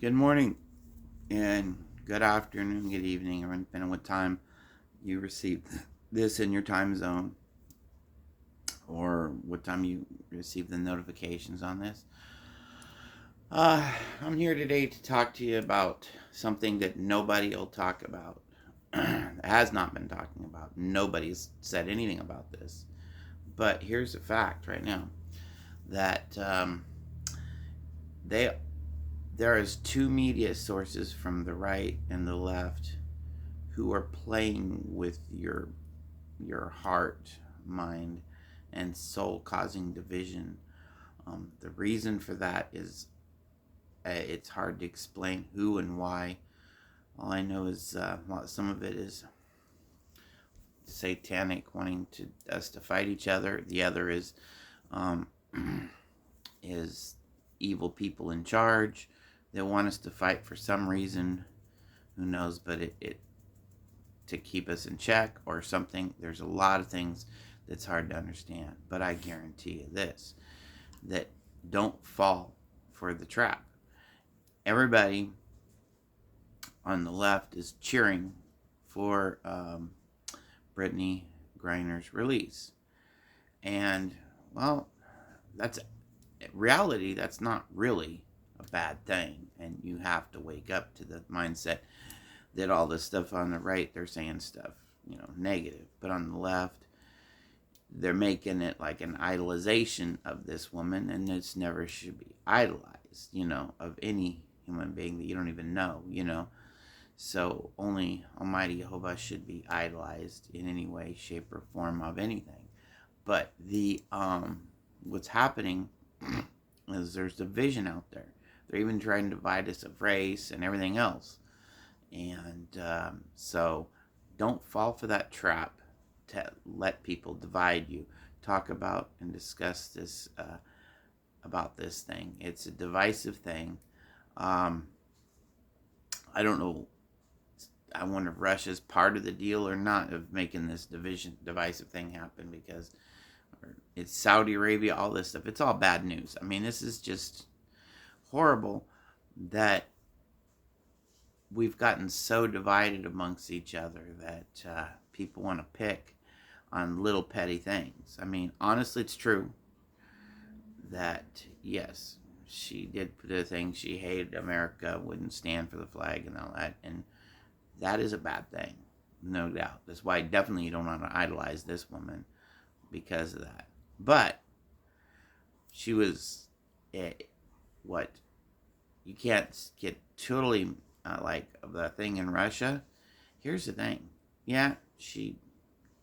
Good morning and good afternoon, good evening, or depending on what time you receive this in your time zone or what time you receive the notifications on this. Uh, I'm here today to talk to you about something that nobody will talk about. Has not been talking about. Nobody's said anything about this. But here's a fact right now that they there is two media sources from the right and the left who are playing with your heart, mind, and soul, causing division. The reason for that is it's hard to explain who and why. All I know is some of it is satanic, wanting us to fight each other. The other um, is evil people in charge that want us to fight for some reason. Who knows? But it to keep us in check or something. There's a lot of things that's hard to understand. But I guarantee you this, that don't fall for the trap. Everybody on the left is cheering for Brittany Griner's release. And, well, that's reality. That's not really a bad thing. And you have to wake up to the mindset that all this stuff on the right, they're saying stuff, negative. But on the left, they're making it like an idolization of this woman, and it's never should be idolized, of any human being that you don't even know. So only Almighty Jehovah should be idolized in any way, shape, or form of anything. But the what's happening is there's division out there. They're even trying to divide us of race and everything else. And so don't fall for that trap to let people divide you. Talk about and discuss this about this thing. It's a divisive thing. I don't know. I wonder if Russia's part of the deal or not of making this divisive thing happen, because it's Saudi Arabia, all this stuff. It's all bad news. I mean, this is just horrible that we've gotten so divided amongst each other that people want to pick on little petty things. I mean, honestly, it's true that, yes, she did the thing. She hated America, wouldn't stand for the flag and all that. And that is a bad thing, no doubt. That's why definitely you don't want to idolize this woman because of that. But she was, what, you can't get totally like the thing in Russia. Here's the thing. Yeah, she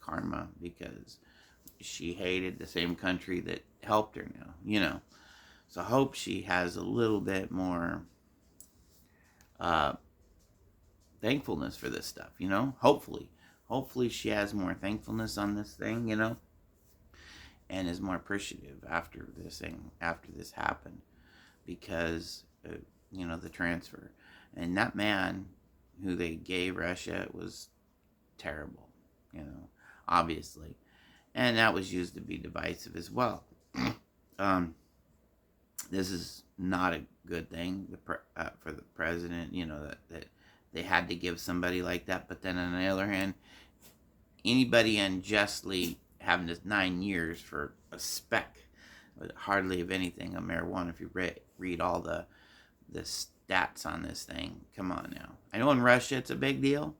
karma because she hated the same country that helped her now. So I hope she has a little bit more thankfulness for this stuff, Hopefully she has more thankfulness on this thing, and is more appreciative after this happened, because the transfer. And that man who they gave Russia was terrible, obviously. And that was used to be divisive as well. This is not a good thing for the president, that they had to give somebody like that. But then on the other hand, anybody unjustly having this 9 years for a speck, hardly of anything, of marijuana, if you read all the stats on this thing. Come on now. I know in Russia it's a big deal,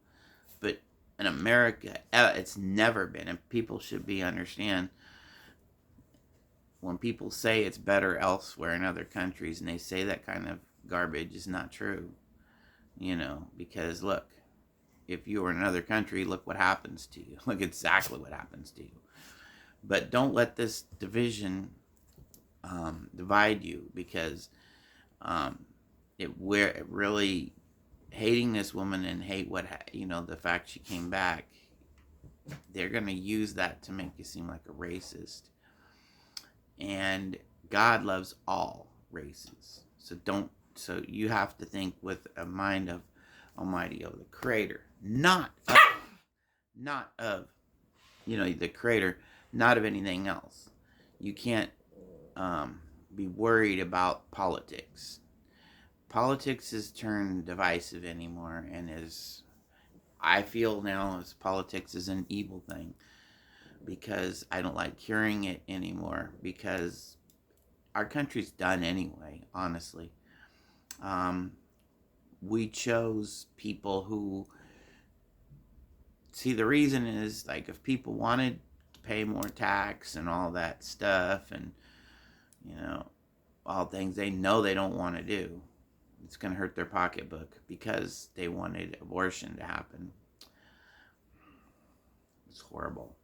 but in America it's never been. And people should understand, when people say it's better elsewhere in other countries, and they say that kind of garbage is not true. Because look, if you were in another country, look what happens to you. Look exactly what happens to you. But don't let this division divide you, because it really hating this woman and hate the fact she came back. They're gonna use that to make you seem like a racist, and God loves all races. So you have to think with a mind of Almighty, of the Creator, not of the Creator, not of anything else. You can't be worried about politics. politics is turned divisive anymore, and I feel now as politics is an evil thing, because I don't like hearing it anymore, because our country's done anyway, honestly. Um, we chose people who, see, the reason is, like, if people wanted to pay more tax and all that stuff, and, you know, all things they know they don't want to do, it's going to hurt their pocketbook because they wanted abortion to happen. It's horrible.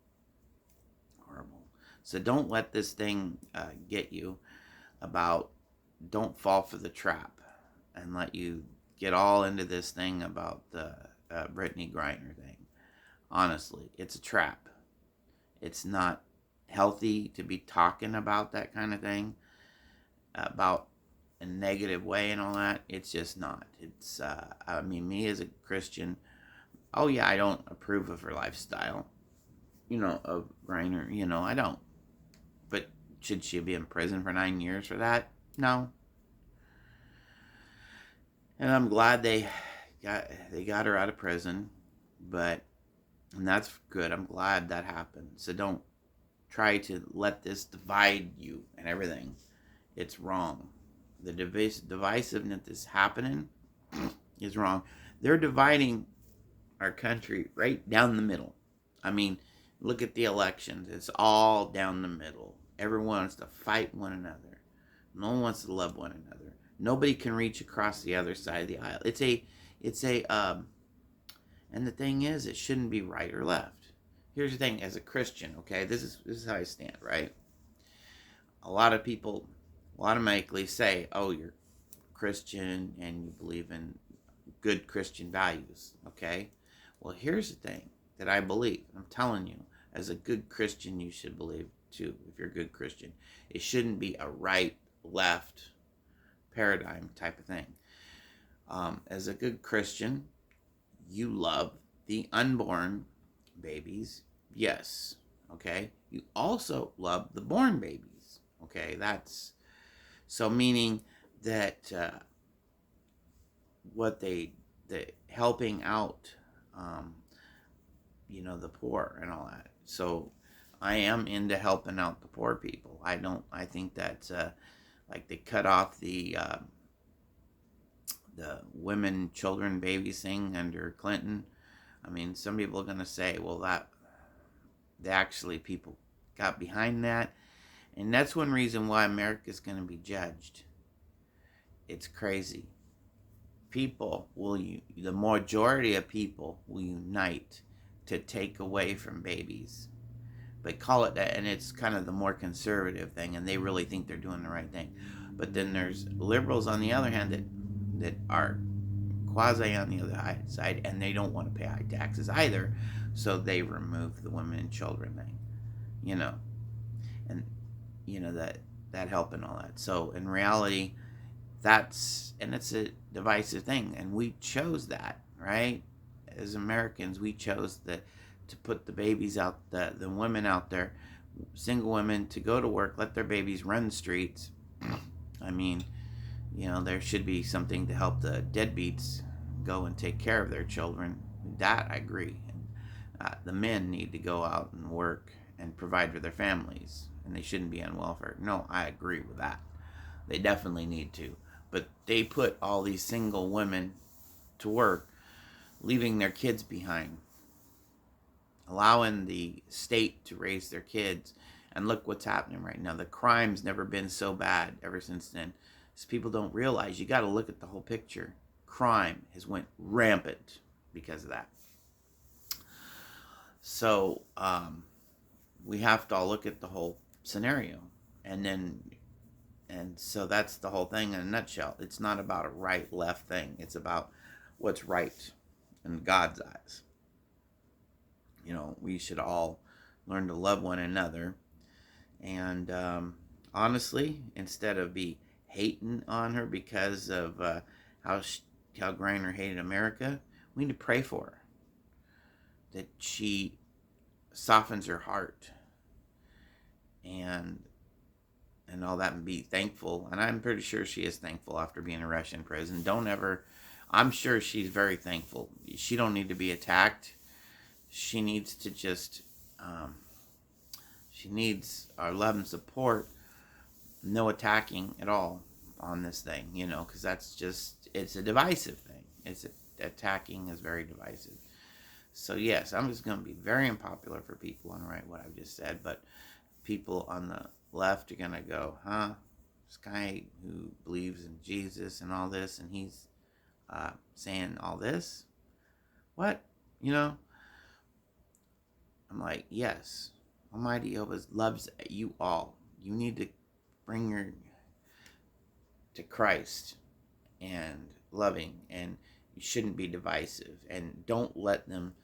Horrible. So don't let this thing get you about, don't fall for the trap and let you get all into this thing about the Brittany Griner thing. Honestly, it's a trap. It's not healthy to be talking about that kind of thing, about a negative way and all that. It's just not. It's, I mean, me as a Christian, oh yeah, I don't approve of her lifestyle, of Griner, I don't. But should she be in prison for 9 years for that? No. And I'm glad they got her out of prison, and that's good. I'm glad that happened. So don't try to let this divide you and everything. It's wrong. The divisiveness that's happening is wrong. They're dividing our country right down the middle. I mean, look at the elections. It's all down the middle. Everyone wants to fight one another. No one wants to love one another. Nobody can reach across the other side of the aisle. And the thing is, it shouldn't be right or left. Here's the thing, as a Christian, okay, this is how I stand, right? A lot of people automatically say, oh, you're Christian and you believe in good Christian values, okay? Well, here's the thing that I believe. I'm telling you, as a good Christian, you should believe too, if you're a good Christian. It shouldn't be a right-left paradigm type of thing. As a good Christian, you love the unborn babies, yes, okay? You also love the born babies, okay? That's, so meaning that the helping out, the poor and all that. So I am into helping out the poor people. I think that, like, they cut off the women, children, babies thing under Clinton. I mean, some people are going to say, well, people got behind that. And that's one reason why America's going to be judged. It's crazy. The majority of people will unite to take away from babies. But call it that, and it's kind of the more conservative thing, and they really think they're doing the right thing. But then there's liberals on the other hand that are quasi on the other side, and they don't want to pay high taxes either, so they remove the women and children thing, and that help and all that. So in reality, it's a divisive thing, and we chose that, right? As Americans, we chose to put the babies out, the women out there, single women, to go to work, let their babies run the streets. I mean, there should be something to help the deadbeats go and take care of their children. That I agree. And the men need to go out and work and provide for their families, and they shouldn't be on welfare. No, I agree with that. They definitely need to. But they put all these single women to work, leaving their kids behind, allowing the state to raise their kids. And look what's happening right now. The crime's never been so bad ever since then. So people don't realize, you got to look at the whole picture. Crime has went rampant because of that. So we have to all look at the whole scenario. And so that's the whole thing in a nutshell. It's not about a right-left thing. It's about what's right in God's eyes. We should all learn to love one another. And honestly, instead of be hating on her because of how Griner hated America, we need to pray for her, that she softens her heart and and all that and be thankful. And I'm pretty sure she is thankful after being in Russian prison. Don't ever, I'm sure she's very thankful. She don't need to be attacked. She needs to just, um, she needs our love and support. No attacking at all on this thing, because that's just, it's a divisive thing. Attacking is very divisive. So yes, I'm just going to be very unpopular for people on the right, what I've just said, but people on the left are going to go, this guy who believes in Jesus and all this, and he's saying all this? What? I'm like, yes, Almighty Jehovah loves you all. You need to bring your to Christ and loving, and you shouldn't be divisive, and don't let them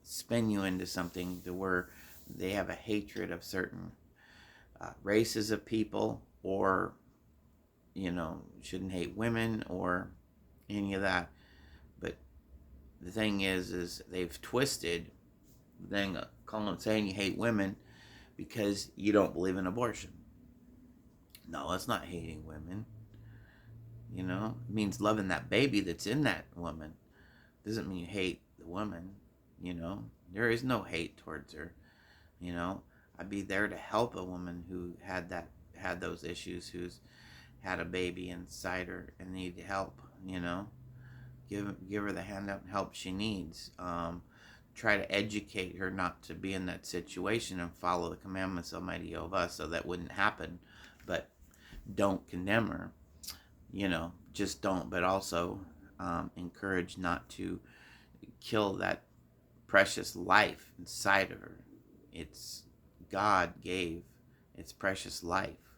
spin you into something to where they have a hatred of certain races of people, or shouldn't hate women or any of that. But the thing is they've twisted the thing, saying you hate women because you don't believe in abortion. No, it's not hating women. It means loving that baby that's in that woman. Doesn't mean you hate the woman. There is no hate towards her. I'd be there to help a woman who had those issues, who's had a baby inside her and needed help. Give her the handout and help she needs. Try to educate her not to be in that situation and follow the commandments of Almighty Jehovah so that wouldn't happen. But don't condemn her. Just don't. But also encourage not to kill that precious life inside of her. It's God gave its precious life.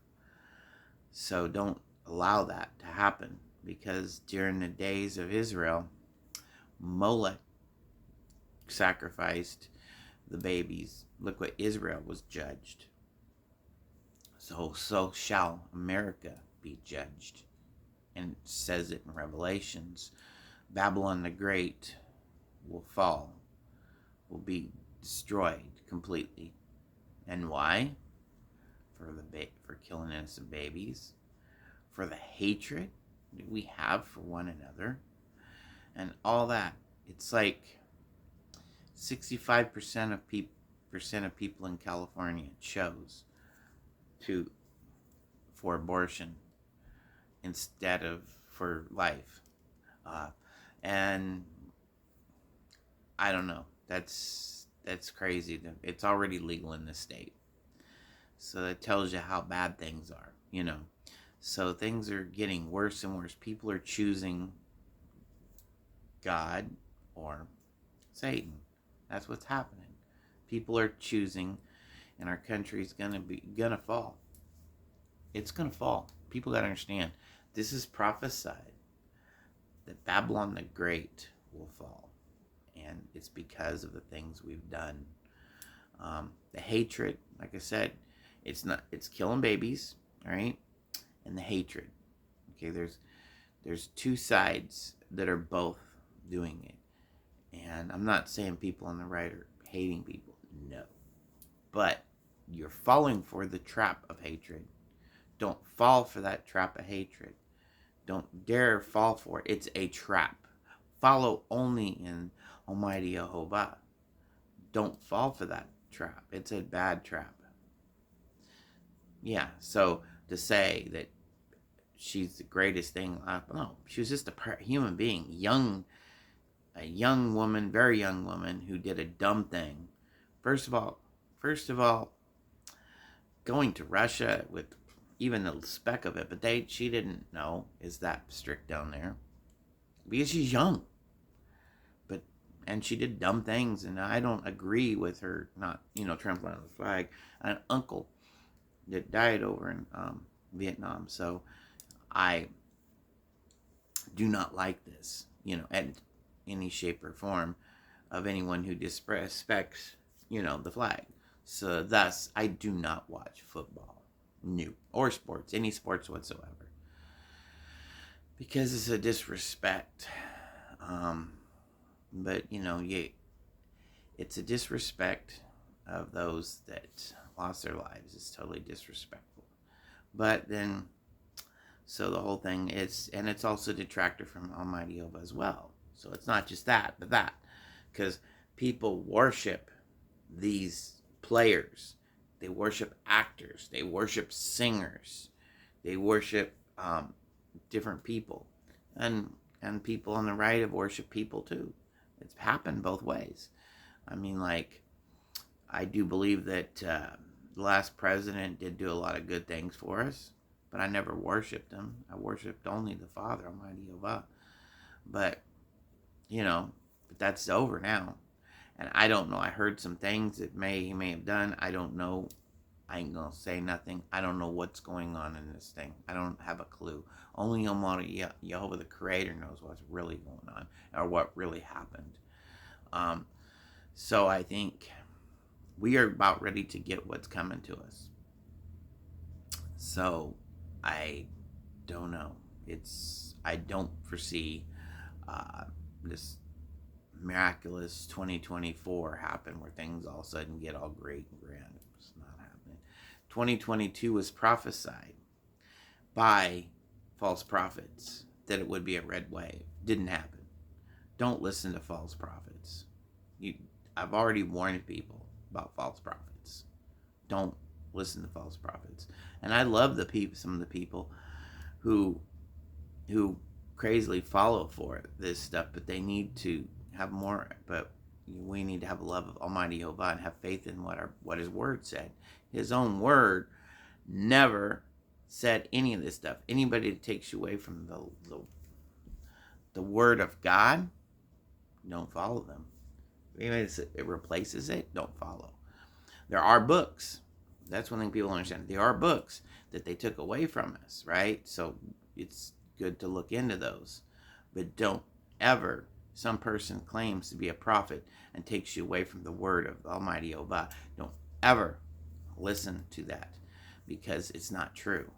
So don't allow that to happen, because during the days of Israel, Molech sacrificed the babies. Look what Israel was judged. So shall America be judged. And it says it in Revelations. Babylon the Great will fall, will be destroyed completely. And why? For killing innocent babies, for the hatred that we have for one another, and all that. It's like 65% of people in California chose for abortion instead of for life, and I don't know. That's crazy. It's already legal in this state, so that tells you how bad things are. So things are getting worse and worse. People are choosing God or Satan. That's what's happening. People are choosing, and our country's gonna fall. It's gonna fall. People gotta understand. This is prophesied that Babylon the Great will fall, and it's because of the things we've done. The hatred, like I said, it's killing babies, all right, and the hatred. Okay, there's two sides that are both doing it, and I'm not saying people on the right are hating people, no, but you're falling for the trap of hatred. Don't fall for that trap of hatred. Don't dare fall for it. It's a trap. Follow only in Almighty Jehovah. Don't fall for that trap. It's a bad trap. Yeah, so to say that she's the greatest thing, no, she was just a human being, a young woman, very young woman who did a dumb thing. First of all, going to Russia with even a speck of it, but she didn't know is that strict down there because she's young. And she did dumb things, and I don't agree with her not, trampling on the flag. An uncle that died over in Vietnam, so I do not like this, at any shape or form of anyone who disrespects, the flag. So thus, I do not watch football, or sports, any sports whatsoever, because it's a disrespect. But it's a disrespect of those that lost their lives. It's totally disrespectful. But then, so the whole thing is, and it's also a detractor from Almighty Jehovah as well. So it's not just that, but that. Because people worship these players. They worship actors. They worship singers. They worship different people. And people on the right have worshiped people too. It's happened both ways. I mean, like, I do believe that the last president did do a lot of good things for us, but I never worshipped him. I worshipped only the Father, Almighty Jehovah. But, but that's over now. And I don't know. I heard some things that he may have done. I don't know. I ain't going to say nothing. I don't know what's going on in this thing. I don't have a clue. Only Almighty Jehovah, the Creator, knows what's really going on or what really happened. So I think we are about ready to get what's coming to us. So I don't know. I don't foresee this miraculous 2024 happen where things all of a sudden get all great and grand. It's not happening. 2022 was prophesied by false prophets that it would be a red wave. Didn't happen. Don't listen to false prophets. I've already warned people about false prophets. Don't listen to false prophets. And I love some of the people who crazily follow for this stuff, but they need to have more. But we need to have a love of Almighty Jehovah and have faith in what His Word said. His own Word never said any of this stuff. Anybody that takes you away from the Word of God, don't follow them. Anybody that it replaces it, don't follow. There are books. That's one thing people understand. There are books that they took away from us, right? So it's good to look into those. But don't ever, some person claims to be a prophet and takes you away from the word of Almighty Jehovah. Don't ever listen to that, because it's not true.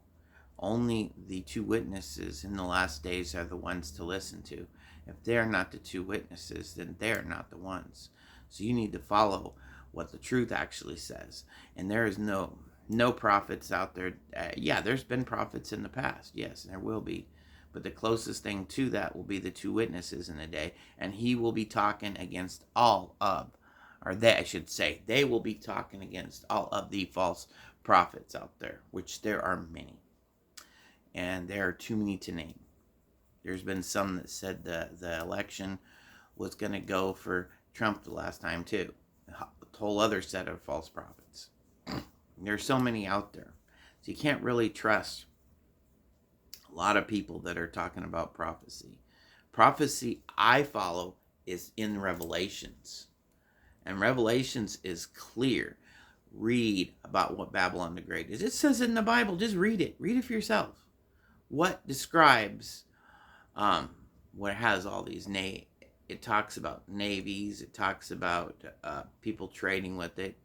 Only the two witnesses in the last days are the ones to listen to. If they're not the two witnesses, then they're not the ones. So you need to follow what the truth actually says. And there is no prophets out there. There's been prophets in the past. Yes, there will be. But the closest thing to that will be the two witnesses in the day. And he will be talking against they will be talking against all of the false prophets out there, which there are many. And there are too many to name. There's been some that said the election was going to go for Trump the last time too. A whole other set of false prophets. There's so many out there. So you can't really trust a lot of people that are talking about prophecy. Prophecy I follow is in Revelations. And Revelations is clear. Read about what Babylon the Great is. It says it in the Bible. Just read it. Read it for yourself. What describes what has all these it talks about navies. It talks about people trading with it.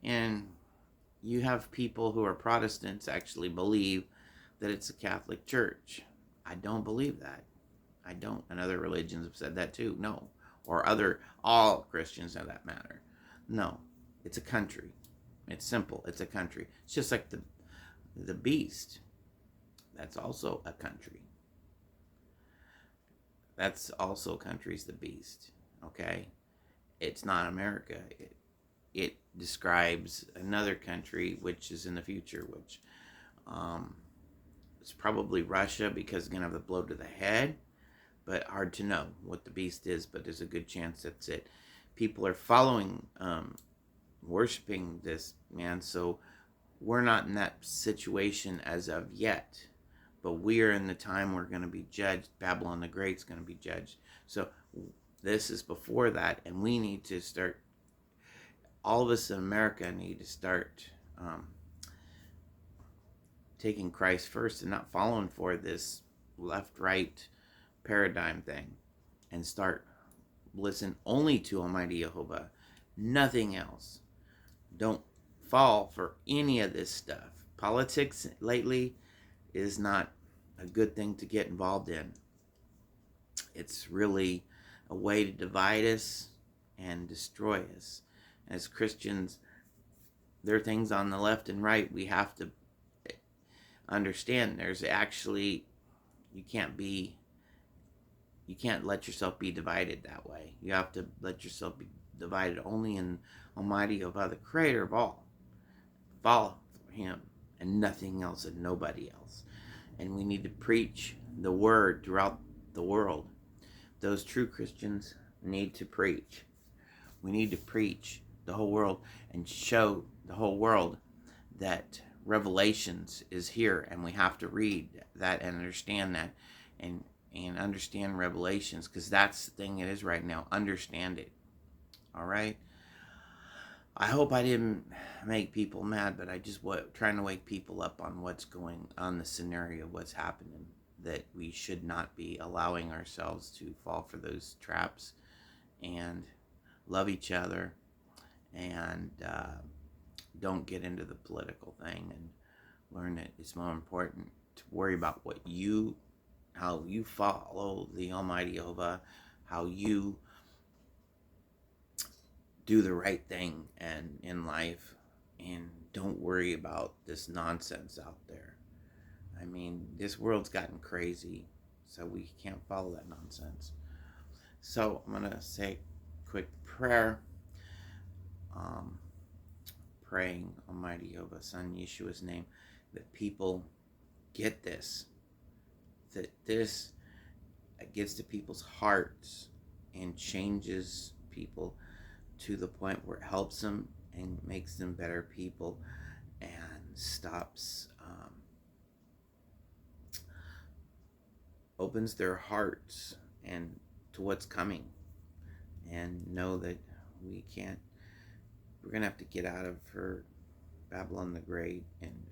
And you have people who are Protestants actually believe that it's a Catholic Church. I don't believe that. I don't. And other religions have said that too. No. Or all Christians for that matter. No. It's a country. It's simple. It's a country. It's just like the beast. That's also a country. That's also country's the beast. Okay? It's not America. It describes another country which is in the future, which it's probably Russia, because it's going to have a blow to the head, but hard to know what the beast is, but there's a good chance that's it. People are following, worshiping this man, so we're not in that situation as of yet, but we are in the time we're going to be judged. Babylon the Great is going to be judged. So this is before that, and we need to start, all of us in America need to start taking Christ first and not following for this left-right paradigm thing, and start listen only to Almighty Jehovah, nothing else. Don't fall for any of this stuff. Politics lately is not a good thing to get involved in. It's really a way to divide us and destroy us. As Christians, there are things on the left and right we have to understand there's actually, you can't let yourself be divided that way. You have to let yourself be divided only in Almighty Jehovah, the creator of all. Follow him and nothing else and nobody else. And we need to preach the word throughout the world. Those true Christians need to preach. We need to preach the whole world and show the whole world that Revelations is here, and we have to read that and understand that, and understand Revelations, because that's the thing it is right now. Understand it. All right. I hope I didn't make people mad, but I just trying to wake people up on what's going on, the scenario, what's happening, that we should not be allowing ourselves to fall for those traps, and love each other, and don't get into the political thing, and learn that it's more important to worry about how you follow the Almighty Jehovah, how you do the right thing and in life, and don't worry about this nonsense out there. I mean, this world's gotten crazy, so we can't follow that nonsense. So I'm gonna say a quick prayer, praying Almighty Jehovah, Son Yeshua's name, that people get this, that this gets to people's hearts and changes people to the point where it helps them and makes them better people, and stops, opens their hearts and to what's coming, and know that we're gonna have to get out of her Babylon the Great, and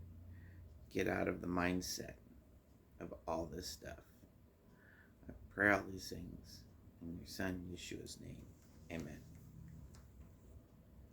get out of the mindset of all this stuff. I pray all these things in your Son Yeshua's name. Amen.